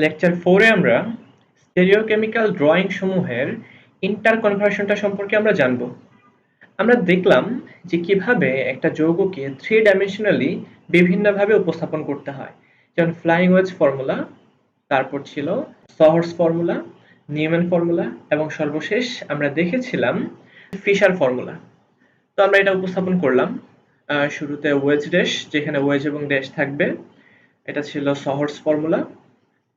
Lecture 4 এ আমরা স্টেরিওকেমিক্যাল drawing সমূহের ইন্টারকনভার্সনটা সম্পর্কে আমরা জানব। আমরা দেখলাম যে কিভাবে একটা যৌগকে 3 ডাইমেনশনালি বিভিন্নভাবে উপস্থাপন করতে হয়, যেমন ফ্লাইং ওয়েজ ফর্মুলা, তারপর ছিল সহর্স ফর্মুলা, নিউম্যান ফর্মুলা এবং সর্বশেষ আমরা দেখেছিলাম ফিশার ফর্মুলা। তো আমরা এটা উপস্থাপন করলাম। শুরুতে ওয়েজ ড্যাশ, যেখানে ওয়েজ এবং ড্যাশ থাকবে, এটা ছিল সহর্স ফর্মুলা,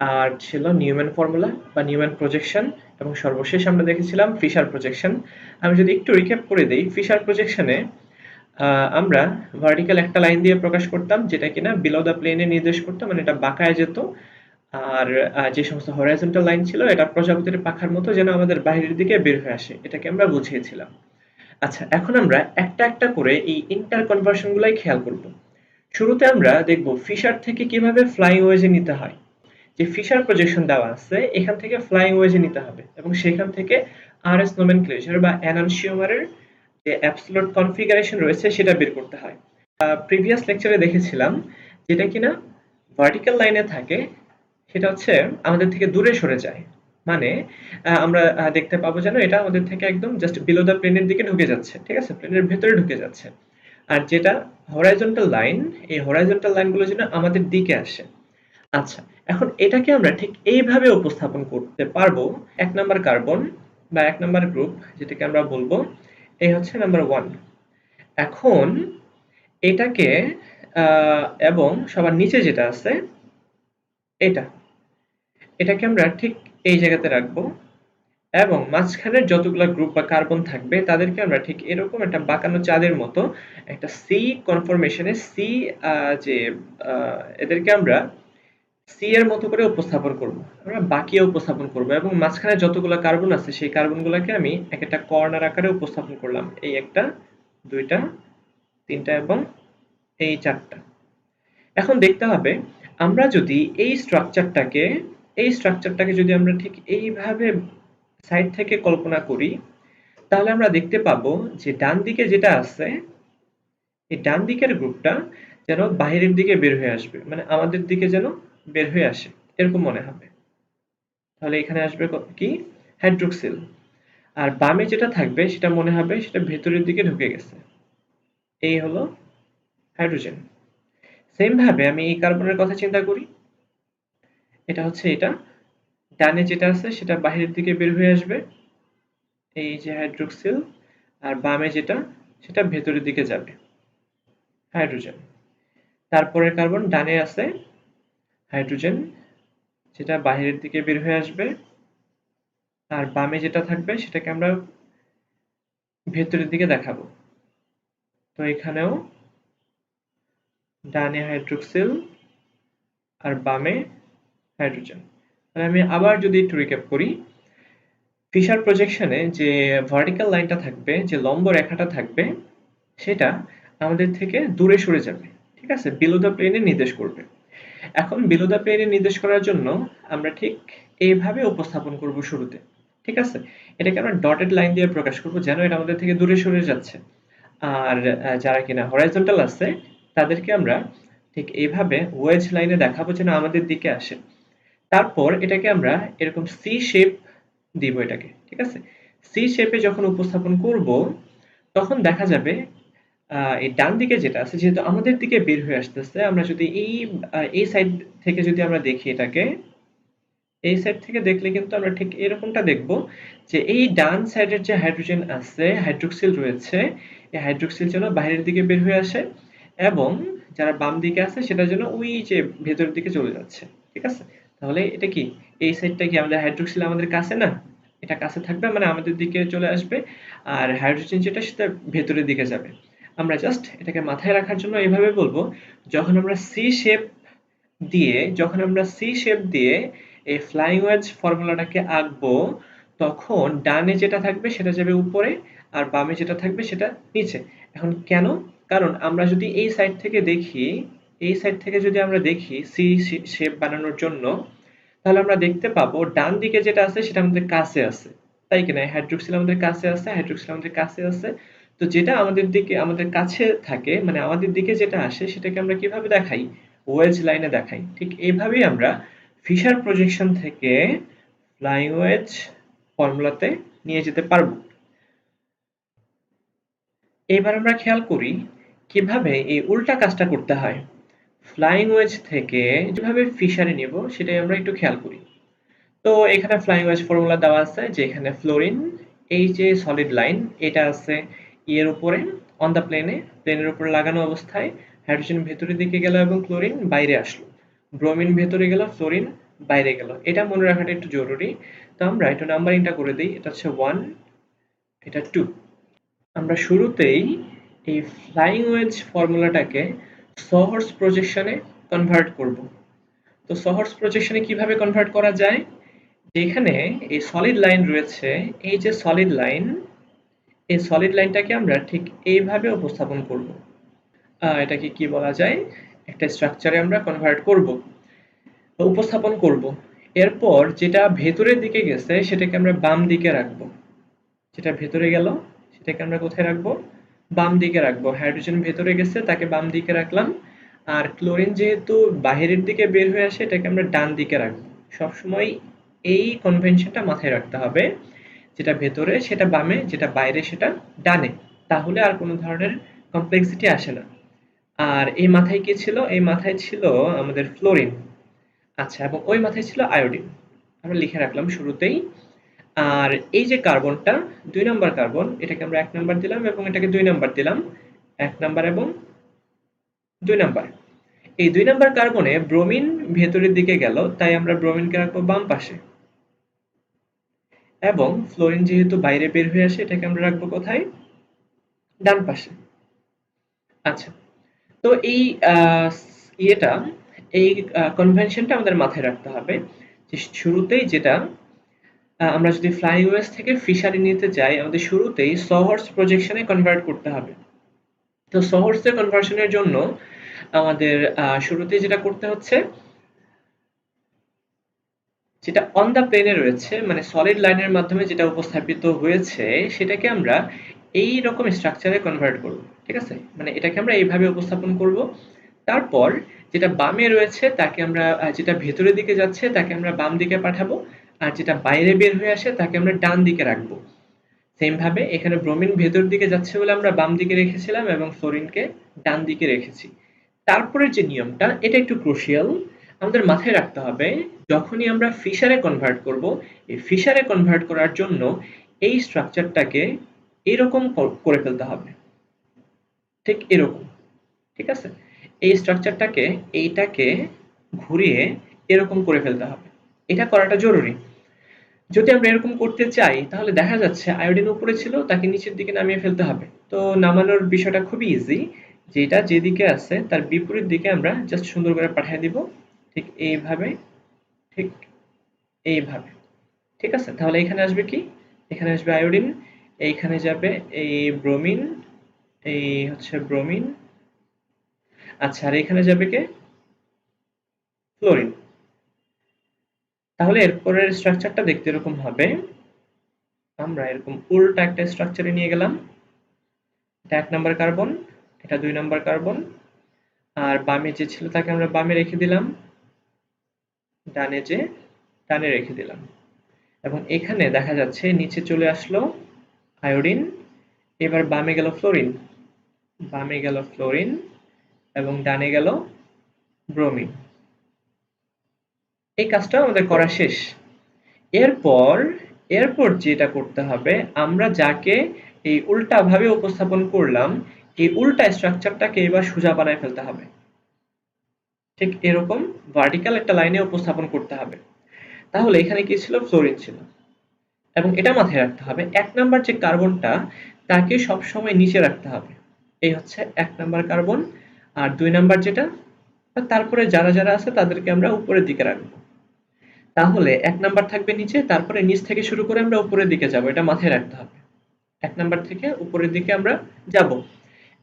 আর ছিল নিউম্যান ফর্মুলা বা নিউম্যান প্রজেকশন, এবং সর্বশেষ আমরা দেখেছিলাম ফিশার প্রজেকশন। আমি যদি একটু রিক্যাপ করে দেই, ফিশার প্রজেকশনে আমরা ভার্টিক্যাল একটা লাইন দিয়ে প্রকাশ করতাম, যেটা কিনা বিলো দ্য প্লেনে নির্দেশ করতো, মানে এটা বাঁকায় যেত। আর যে সমস্ত হরাইজন্টাল লাইন ছিল, এটা প্রজাপতির পাখার মতো যেন আমাদের বাইরের দিকে বের হয়ে আসে, এটাকে আমরা বুঝিয়েছিলাম। আচ্ছা, এখন আমরা একটা একটা করে এই ইন্টারকনভার্সন গুলাই খেয়াল করব। শুরুতে আমরা দেখব ফিশার থেকে কিভাবে ফ্লাইং ওয়েজে নিতে হয়। যে ফিশার প্রজেকশন দেওয়া আছে, এখান থেকে ফ্লাইং ওয়েজে নিতে হবে এবং সেখান থেকে আরএস নোমেনক্লেচার বা এনানসিওমারের যে অ্যাবসোলিউট কনফিগারেশন রয়েছে সেটা বের করতে হয়। প্রিভিয়াস লেকচারে দেখেছিলাম যেটা কিনা ভার্টিক্যাল লাইনে থাকে, সেটা হচ্ছে আমাদের থেকে দূরে সরে যায়, মানে আমরা দেখতে পাবো যেন এটা আমাদের থেকে একদম জাস্ট বিলো দ্য প্লেনের দিকে ঢুকে যাচ্ছে, ঠিক আছে, প্লেনের ভেতরে ঢুকে যাচ্ছে। আর যেটা হরাইজন্টাল লাইন, এই হরাইজন্টাল লাইনগুলো যেন আমাদের দিকে আসে। আচ্ছা, এখন এটাকে আমরা ঠিক এইভাবে উপস্থাপন করতে পারবো। 1 নাম্বার কার্বন বা 1 নাম্বার গ্রুপ, যেটাকে আমরা বলবো এই হচ্ছে নাম্বার 1। এখন এটাকে এবং সবার নিচে যেটা আছে এটা, এটাকে আমরা ঠিক এই জায়গাতে রাখবো এবং মাঝখানের যতগুলো গ্রুপ বা কার্বন থাকবে তাদেরকে আমরা ঠিক এরকম একটা বাঁকানো চাঁদের মতো একটা সি কনফরমেশনে সি, যে এদেরকে আমরা সি এর মতো করে উপস্থাপন করব, আমরা বাকিও উপস্থাপন করব এবং মাঝখানে যতগুলো কার্বন আছে সেই কার্বনগুলোকে আমি একটা কর্নার আকারে উপস্থাপন করলাম, এই একটা, দুইটা, তিনটা এবং এই চারটা। এখন দেখতে হবে আমরা যদি এই স্ট্রাকচারটাকে যদি আমরা ঠিক এইভাবে সাইড থেকে কল্পনা করি, তাহলে আমরা দেখতে পাবো যে ডান দিকে যেটা আছে, এই ডান দিকের গ্রুপটা যেন বাইরের দিকে বের হয়ে আসবে, মানে আমাদের দিকে যেন বের হয়ে আসে, এরকম মনে হবে। তাহলে এখানে আসবে কি, হাইড্রোক্সিল। আর বামে যেটা থাকবে সেটা মনে হবে সেটা ভেতরের দিকে ঢুকে গেছে, এই হলো হাইড্রোজেন। সেম ভাবে আমি এই কার্বনের কথা চিন্তা করি, এটা হচ্ছে এটা, ডানে যেটা আছে সেটা বাইরের দিকে বের হয়ে আসবে, এই যে হাইড্রোক্সিল, আর বামে যেটা সেটা ভেতরের দিকে যাবে, হাইড্রোজেন। তারপরের কার্বন ডানে আছে হাইড্রোজেন, যেটা বাইরের দিকে বের হয়ে আসবে, আর বামে যেটা থাকবে সেটাকে আমরা ভেতরের দিকে দেখাবো। তো এখানেও ডানে হাইড্রোক্সিল আর বামে হাইড্রোজেন। তাহলে আমি আবার যদি একটু রিক্যাপ করি, ফিশার প্রজেকশনে যে ভার্টিক্যাল লাইনটা থাকবে, যে লম্ব রেখাটা থাকবে, সেটা আমাদের থেকে দূরে সরে যাবে, ঠিক আছে, বিলো দ্য প্লেনে নির্দেশ করবে। এখন বিলো দ্য প্লেনে নির্দেশ করার জন্য আমরা ঠিক এইভাবে উপস্থাপন করব শুরুতে, ঠিক আছে। এটাকে আমরা ডটেড লাইন দিয়ে প্রকাশ করব যেন এটা আমাদের থেকে দূরে সরে যাচ্ছে। আর যারা কিনা হরাইজন্টাল আছে তাদেরকে আমরা ঠিক এইভাবে ওয়েজ লাইনে দেখাবো যেন আমাদের দিকে আসে। তারপর এটাকে আমরা এরকম সি শেপ দিব এটাকে, ঠিক আছে। সি শেপে যখন উপস্থাপন করব তখন দেখা যাবে এই ডান দিকে যেটা আছে যেহেতু আমাদের দিকে বের হয়ে আসতেছে, আমরা যদি এই সাইড থেকে যদি আমরা দেখি এটাকে, এই সাইড থেকে দেখলে কিন্তু আমরা ঠিক এরকমটা দেখব যে এই ডান সাইডের যে হাইড্রোজেন আছে, হাইড্রোক্সিল রয়েছে, এই হাইড্রোক্সিল যেন বাইরের দিকে বের হয়ে আসে এবং যারা বাম দিকে আছে সেটা যেন ওই যে ভেতরের দিকে চলে যাচ্ছে, ঠিক আছে। তাহলে এটা কি, এই সাইডটা কি আমাদের হাইড্রোক্সিল আমাদের কাছে না, এটা কাছে থাকবে মানে আমাদের দিকে চলে আসবে, আর হাইড্রোজেন যেটা সেটা ভেতরের দিকে যাবে। আমরা জাস্ট এটাকে মাথায় রাখার জন্য এইভাবে বলবো, যখন আমরা সি শেপ দিয়ে এই ফ্লাইং ওয়েজ ফর্মুলাটাকে আঁকবো, তখন ডানে যেটা থাকবে সেটা যাবে উপরে আর বামে যেটা থাকবে সেটা নিচে। এখন কেন, কারণ আমরা যদি এই সাইড থেকে দেখি, এই সাইড থেকে যদি আমরা দেখি সি শেপ বানানোর জন্য, তাহলে আমরা দেখতে পাবো ডান দিকে যেটা আছে সেটা আমাদের কাছে আছে, তাই কিনা, হাইড্রোক্সিল আমাদের কাছে আছে, হাইড্রোক্সিল আমাদের কাছে আছে। তো যেটা আমাদের দিকে আমাদের কাছে থাকে, মানে আমাদের দিকে যেটা আসে সেটাকে আমরা কিভাবে দেখাই, ওয়েজ লাইনে দেখাই। ঠিক এইভাবেই আমরা ফিশার প্রজেকশন থেকে ফ্লাইং ওয়েজ ফর্মুলাতে নিয়ে যেতে পারবো। এবার আমরা খেয়াল করি কিভাবে এই উল্টা কাজটা করতে হয়। ফ্লাইং ওয়েজ থেকে যেভাবে ফিশারে নেব সেটাই আমরা একটু খেয়াল করি। তো এখানে ফ্লাইং ওয়েজ ফর্মুলা দেওয়া আছে যে এখানে ফ্লোরিন, এই যে সলিড লাইন এটা আছে এর উপরে অন দ্য প্লেনের উপরে লাগানো অবস্থায় হাইড্রোজেন ভেতরের দিকে গেল এবং ক্লোরিন বাইরে আসলো, ব্রোমিন ভেতরে গেল, ফ্লোরিন বাইরে গেল। এটা মনে রাখাটা একটু জরুরি। তো আমরা একটু নাম্বারিংটা করে দিই। এটা হচ্ছে 1, এটা 2। আমরা শুরুতেই এই ফ্লাইং ওয়েজ ফর্মুলাটাকে সহর্স প্রজেকশনে কনভার্ট করব। তো সহর্স প্রজেকশনে কিভাবে কনভার্ট করা যায়? যেখানে এই সলিড লাইন রয়েছে, এই যে সলিড লাইন, এই সলিড লাইনটাকে আমরা ঠিক এইভাবে উপস্থাপন করব। এটাকে কি বলা যায়? একটা স্ট্রাকচারে আমরা কনভার্ট করব, উপস্থাপন করব। এরপর যেটা ভেতরের দিকে গেছে সেটাকে আমরা বাম দিকে রাখবো। যেটা ভেতরে গেল সেটাকে আমরা কোথায় রাখবো? বাম দিকে রাখবো। হাইড্রোজেন ভেতরে গেছে তাকে বাম দিকে রাখলাম, আর ক্লোরিন যেহেতু বাহিরের দিকে বের হয়ে আসে এটাকে আমরা ডান দিকে রাখবো। সবসময় এই কনভেনশনটা মাথায় রাখতে হবে, যেটা ভেতরে সেটা বামে, যেটা বাইরে সেটা ডানে। তাহলে আর কোনো ধরনের কমপ্লেক্সিটি আসে না। আর এই মাথায় কি ছিল? এই মাথায় ছিল আমাদের ফ্লোরিন। আচ্ছা, এবং ওই মাথায় ছিল আয়োডিন। আমরা লিখে রাখলাম শুরুতেই। আর এই যে কার্বনটা 2 নাম্বার কার্বন, এটাকে আমরা 1 নাম্বার দিলাম এবং এটাকে 2 নাম্বার দিলাম। 1 নাম্বার এবং 2 নাম্বার। এই 2 নাম্বার কার্বনে ব্রোমিন ভেতরের দিকে গেল, তাই আমরা ব্রোমিনকে রাখবো বাম পাশে। এবং ফ্লোরিন যেহেতু বাইরে বের হয়ে আসে এটাকে আমরা রাখবো কোথায়? ডান পাশে। আচ্ছা, তো এই ইয়েটা, এই কনভেনশনটা আমাদের মাথায় রাখতে হবে যে শুরুতেই যেটা আমরা যদি ফ্লাইং ওয়েজ থেকে ফিশারি নিতে যাই আমাদের শুরুতেই সহর্স প্রজেকশনে কনভার্ট করতে হবে। তো সহর্সে কনভার্সনের জন্য আমাদের শুরুতেই যেটা করতে হচ্ছে, যেটা অন দ্য প্লেনে রয়েছে মানে সলিড লাইনের মাধ্যমে যেটা উপস্থাপিত হয়েছে সেটাকে আমরা এই রকম স্ট্রাকচারে কনভার্ট করব। ঠিক আছে? মানে এটাকে আমরা এইভাবে উপস্থাপন করব। তারপর যেটা বামে রয়েছে তাকে আমরা যেটা ভেতরের দিকে যাচ্ছে তাকে আমরা বাম দিকে পাঠাবো, আর যেটা বাইরে বের হয়ে আসে তাকে আমরা ডান দিকে রাখবো। সেম ভাবে এখানে ব্রোমিন ভেতর দিকে যাচ্ছে বলে আমরা বাম দিকে রেখেছিলাম এবং ফ্লোরিনকে ডান দিকে রেখেছি। তারপরের যে নিয়মটা এটা একটু ক্রুশিয়াল, আমাদের মাথায় রাখতে হবে যখনই আমরা ফিশারে কনভার্ট করব, এই ফিশারে কনভার্ট করার জন্য এই স্ট্রাকচারটাকে এরকম করে ফেলতে হবে, ঠিক এরকম। ঠিক আছে? এই স্ট্রাকচারটাকে এইটাকে ঘুরিয়ে এরকম করে ফেলতে হবে। এটা করাটা জরুরি। যদি আমরা এরকম করতে চাই তাহলে দেখা যাচ্ছে আয়োডিন উপরে ছিল তাকে নিচের দিকে নামিয়ে ফেলতে হবে। তো নামানোর বিষয়টা খুবই ইজি, যেটা যেদিকে আছে তার বিপরীত দিকে আমরা জাস্ট সুন্দর করে পাঠিয়ে দিব, ঠিক এইভাবে, ঠিক এইভাবে। ঠিক আছে? তাহলে এখানে আসবে কি? এখানে আসবে আয়োডিন, এইখানে যাবে এই ব্রোমিন, এই হচ্ছে ব্রোমিন। আচ্ছা, আর এখানে যাবে কে? ফ্লোরিন। তাহলে এরপরের স্ট্রাকচারটা দেখতে এরকম হবে। আমরা এরকম উল্টা একটা স্ট্রাকচারে নিয়ে গেলাম। এটা 1 নাম্বার কার্বন, এটা 2 নাম্বার কার্বন, আর বামে যে ছিল তাকে আমরা বামে রেখে দিলাম, ডানে যে ডানে রেখে দিলাম। এবং এখানে দেখা যাচ্ছে নিচে চলে আসলো আয়োডিন, এবার বামে গেল ফ্লোরিন, বামে গেল ফ্লোরিন এবং ডানে গেল ব্রোমিন। এই কাজটা আমাদের করা শেষ। এরপর এরপর যেটা করতে হবে, আমরা যাকে এই উল্টা ভাবে উপস্থাপন করলাম এই উল্টা স্ট্রাকচারটাকে এবার সোজা বানায় ফেলতে হবে। ঠিক এরকম ভার্টিক্যাল একটা লাইনে উপস্থাপন করতে হবে। তাহলে এখানে কি ছিল? ফ্লোরিন ছিল। এবং এটা মাথায় রাখতে হবে 1 নাম্বার যে কার্বনটা তাকে সবসময় নিচে রাখতে হবে। এই হচ্ছে 1 নাম্বার কার্বন, আর 2 নাম্বার যেটা, তারপরে যারা যারা আছে তাদেরকে আমরা উপরের দিকে রাখবো। তাহলে 1 নাম্বার থাকবে নিচে, তারপরে নিচ থেকে শুরু করে আমরা উপরের দিকে যাব, এটা মাথায় রাখতে হবে। 1 নাম্বার থেকে উপরের দিকে আমরা যাব।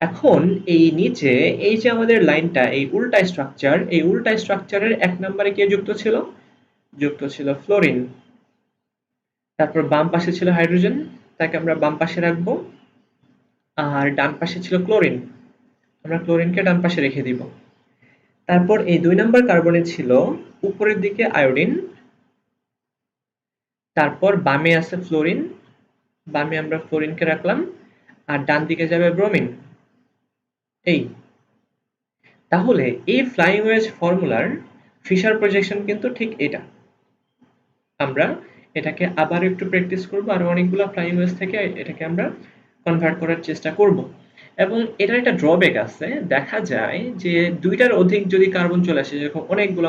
এখন এই নিচে এই যে আমাদের লাইনটা, এই উল্টা স্ট্রাকচার, এই উল্টা স্ট্রাকচারের 1 নাম্বারে কে যুক্ত ছিল? যুক্ত ছিল ফ্লোরিন। তারপর বাম পাশে ছিল হাইড্রোজেন, তাকে আমরা বাম পাশে রাখবো। আর ডান পাশে ছিল ক্লোরিন, আমরা ক্লোরিনকে ডান পাশে রেখে দিব। তারপর এই 2 নাম্বার কার্বনে ছিল উপরের দিকে আয়োডিন, তারপর বামে আছে ফ্লোরিন, বামে আমরা ফ্লোরিনকে রাখলাম, আর ডান দিকে যাবে ব্রোমিন। এই তাহলে এই ফ্লাইং ওয়েজ ফর্মুলার ফিশার প্রজেকশন কিন্তু ঠিক এটা। আমরা এটাকে আবার একটু প্র্যাকটিস করব, আর অনেকগুলো ফ্লাইং ওয়েজ থেকে এটাকে আমরা কনভার্ট করার চেষ্টা করব। এবং এটার একটা ড্রব্যাক আছে, দেখা যায় যে 2টার অধিক যদি কার্বন চলে আসে, যেরকম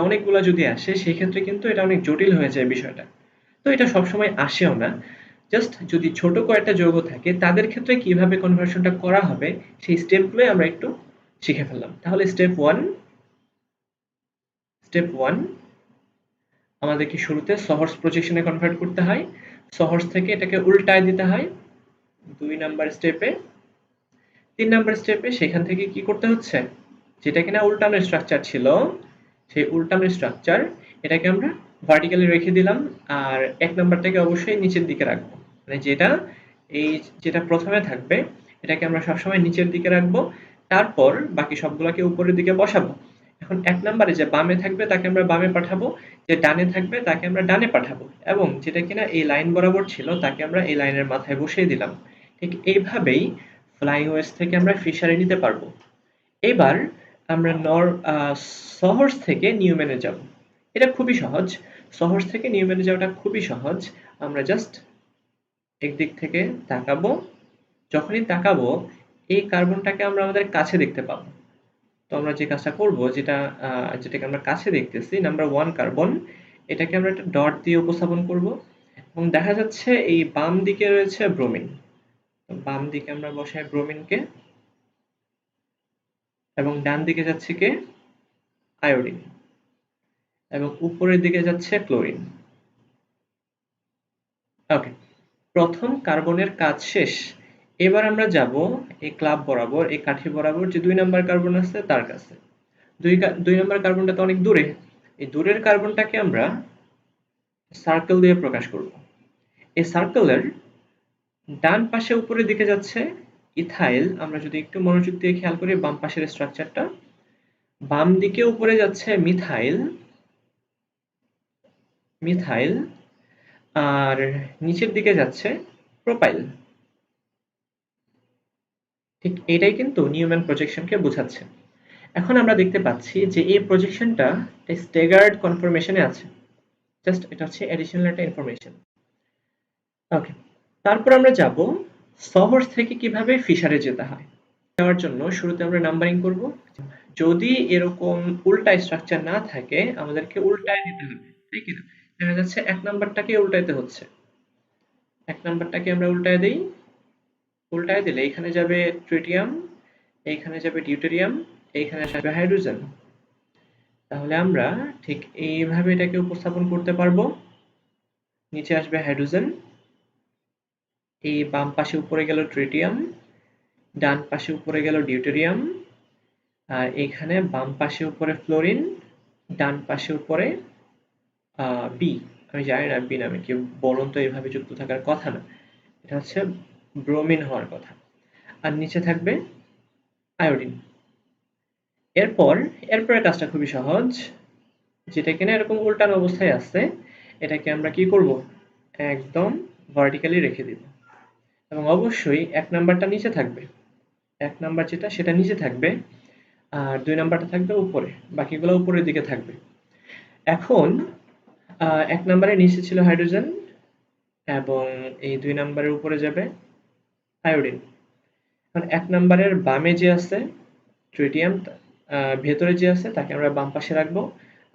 অনেকগুলা যদি আসে, সেই ক্ষেত্রে কিন্তু এটা অনেক জটিল হয়ে যায় বিষয়টা। তো এটা সবসময় আসেও না। জাস্ট যদি ছোট কয়েকটা যৌগ থাকে তাদের ক্ষেত্রে কিভাবে কনভার্সনটা করা হবে সেই স্টেপগুলো আমরা একটু শিখে ফেললাম। তাহলে স্টেপ 1 আমাদেরকে শুরুতে সহর্স প্রজেকশনে কনভার্ট করতে হয়, সহর্স থেকে এটাকে উল্টায় দিতে হয় 2 নাম্বার স্টেপে। 3 নাম্বার স্টেপে সেখান থেকে কি করতে হচ্ছে, যেটা কিনা উল্টানো স্ট্রাকচার ছিল, সেই উল্টানো স্ট্রাকচার এটাকে আমরা ভার্টিক্যালি রেখে দিলাম, আর 1 নাম্বারটাকে অবশ্যই নিচের দিকে রাখবো। মানে যেটা প্রথমে থাকবে এটাকে আমরা সবসময় নিচের দিকে রাখবো, তারপর বাকি সবগুলোকে উপরের দিকে বসাবো। এখন 1 নাম্বারে যে বামে থাকবে তাকে আমরা বামে পাঠাবো, যে ডানে থাকবে তাকে আমরা ডানে পাঠাবো, এবং যেটা কিনা এই লাইন বরাবর ছিল তাকে আমরা এই লাইনের মাথায় বসিয়ে দিলাম। ঠিক এইভাবেই ফ্লাইং ওয়েজ থেকে আমরা ফিশারে নিতে পারবো। এবার আমরা সহর্স থেকে নিউম্যানে যাব। এটা খুবই সহজ। সহর্স থেকে নিউম্যানে যাওয়াটা খুবই সহজ। আমরা জাস্ট একদিক থেকে তাকাবো, যখনই তাকাবো এই কার্বনটাকে আমরা আমাদের কাছে দেখতে পাবো। তো আমরা যে কাজটা করব, যেটাকে আমরা কাছে দেখতেছি, নাম্বার 1 কার্বন, এটাকে আমরা একটা ডট দিয়ে উপস্থাপন করব, এবং দেখা যাচ্ছে এই বাম দিকে রয়েছে ব্রোমিন। তো বাম দিকে আমরা বসাই ব্রোমিনকে, এবং ডান দিকে যাচ্ছে কে, আয়োডিন, এবং উপরের দিকে যাচ্ছে ক্লোরিন। ওকে, প্রথম কার্বনের কাজ শেষ। এবার আমরা যাব এই ক্লাব বরাবর, এই কাঠি বরাবর যে 2 নাম্বার কার্বন আছে তার কাছে। 2 নাম্বার কার্বনটা তো অনেক দূরে, এই দূরের কার্বনটাকে আমরা সার্কেল দিয়ে প্রকাশ করব। এই সার্কেলের ডান পাশে উপরের দিকে যাচ্ছে ইথাইল। আমরা যদি একটু মনোযোগ দিয়ে খেয়াল করি বাম পাশের স্ট্রাকচারটা, বাম দিকে উপরে যাচ্ছে মিথাইল, আর নিচের দিকে যাচ্ছে প্রোপাইল। ঠিক এটাই কিন্তু নিউম্যান প্রজেকশনকে বোঝাচ্ছে। এখন আমরা দেখতে পাচ্ছি যে এই প্রজেকশনটা স্ট্যাগার্ড কনফরমেশনে আছে। জাস্ট এটা হচ্ছে অ্যাডিশনাল একটা ইনফরমেশন। ওকে, তারপর আমরা যাব সহর্স থেকে কিভাবে ফিশারে যেতে হয়। যাওয়ার জন্য শুরুতে আমরা নাম্বারিং করব। যদি এরকম উল্টা স্ট্রাকচার না থাকে আমাদেরকে উল্টায় দিতে হবে, তাই কি না? দেখা যাচ্ছে 1 নাম্বারটাকে উল্টাইতে হচ্ছে, 1 নাম্বারটাকে আমরা উল্টায় দেই। উল্টায় দিলে এখানে যাবে ট্রিটিয়াম, এইখানে যাবে ডিউটেরিয়াম, এইখানে আসবে হাইড্রোজেন। তাহলে আমরা ঠিক এইভাবে এটাকে উপস্থাপন করতে পারবো। নিচে আসবে হাইড্রোজেন, এই বাম পাশে উপরে গেল ট্রিটিয়াম, ডান পাশে উপরে গেল ডিউটেরিয়াম, আর এখানে বাম পাশে উপরে ফ্লোরিন, ডান পাশে উপরে বি। আমি জানি না বি নামে কি বলুন, তো এইভাবে যুক্ত থাকার কথা না, এটা হচ্ছে ব্রোমিন হওয়ার কথা। আর নিচে থাকবে আয়োডিন। এরপরে কাজটা খুবই সহজ, যেটা কিনা এরকম উল্টানো অবস্থায় আছে, এটাকে আমরা কি করব, একদম ভার্টিক্যালি রেখে দিব, এবং অবশ্যই 1 নাম্বারটা নিচে থাকবে, 1 নাম্বার যেটা সেটা নিচে থাকবে, আর 2 নাম্বারটা থাকবে উপরে, বাকিগুলো উপরের দিকে থাকবে। এখন 1 নাম্বারের নিচে ছিল হাইড্রোজেন, এবং এই 2 নাম্বারের উপরে যাবে আয়োডিন। এখন 1 নাম্বারের বামে যে আছে ট্রিটিয়াম, ভেতরে যে আছে তাকে আমরা বাম পাশে রাখবো,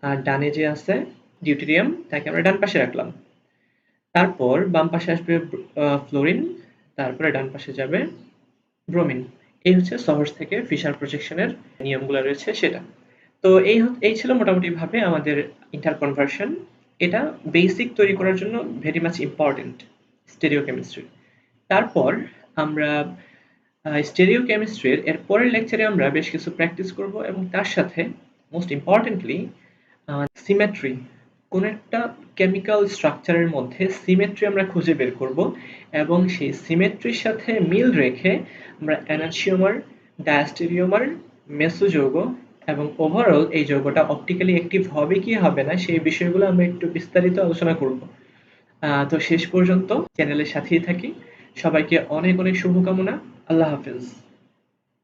আর ডানে যে আছে ডিউটেরিয়াম তাকে আমরা ডান পাশে রাখলাম। তারপর বাম পাশে আসবে ফ্লোরিন, তারপরে ডান পাশে যাবে ব্রোমিন। এই হচ্ছে সহর্স থেকে ফিশার প্রজেকশনের নিয়মগুলো রয়েছে সেটা। তো এই ছিল মোটামুটি ভাবে আমাদের ইন্টারকনভার্সন। এটা বেসিক তৈরি করার জন্য ভেরি মাচ ইম্পর্টেন্ট স্টেরিওকেমিস্ট্রি। তারপর আমরা স্টেরিওকেমিস্ট্রির এর পরের লেকচারে আমরা বেশ কিছু প্র্যাকটিস করব, এবং তার সাথে মোস্ট ইম্পর্টেন্টলি সিমেট্রি, কোন একটা কেমিক্যাল স্ট্রাকচারের মধ্যে সিমেট্রি আমরা খুঁজে বের করব, এবং সেই সিমেট্রির সাথে মিল রেখে আমরা এনানসিওমার, ডায়াস্টেরিওমার, মেসোযৌগ এবং ওভারঅল এই যৌগটা অপটিক্যালি অ্যাক্টিভ হবে কি হবে না সেই বিষয়গুলো আমরা একটু বিস্তারিত আলোচনা করব। তো শেষ পর্যন্ত চ্যানেলের সাথেই থাকি। সবাইকে অনেক অনেক শুভকামনা। আল্লাহ হাফেজ।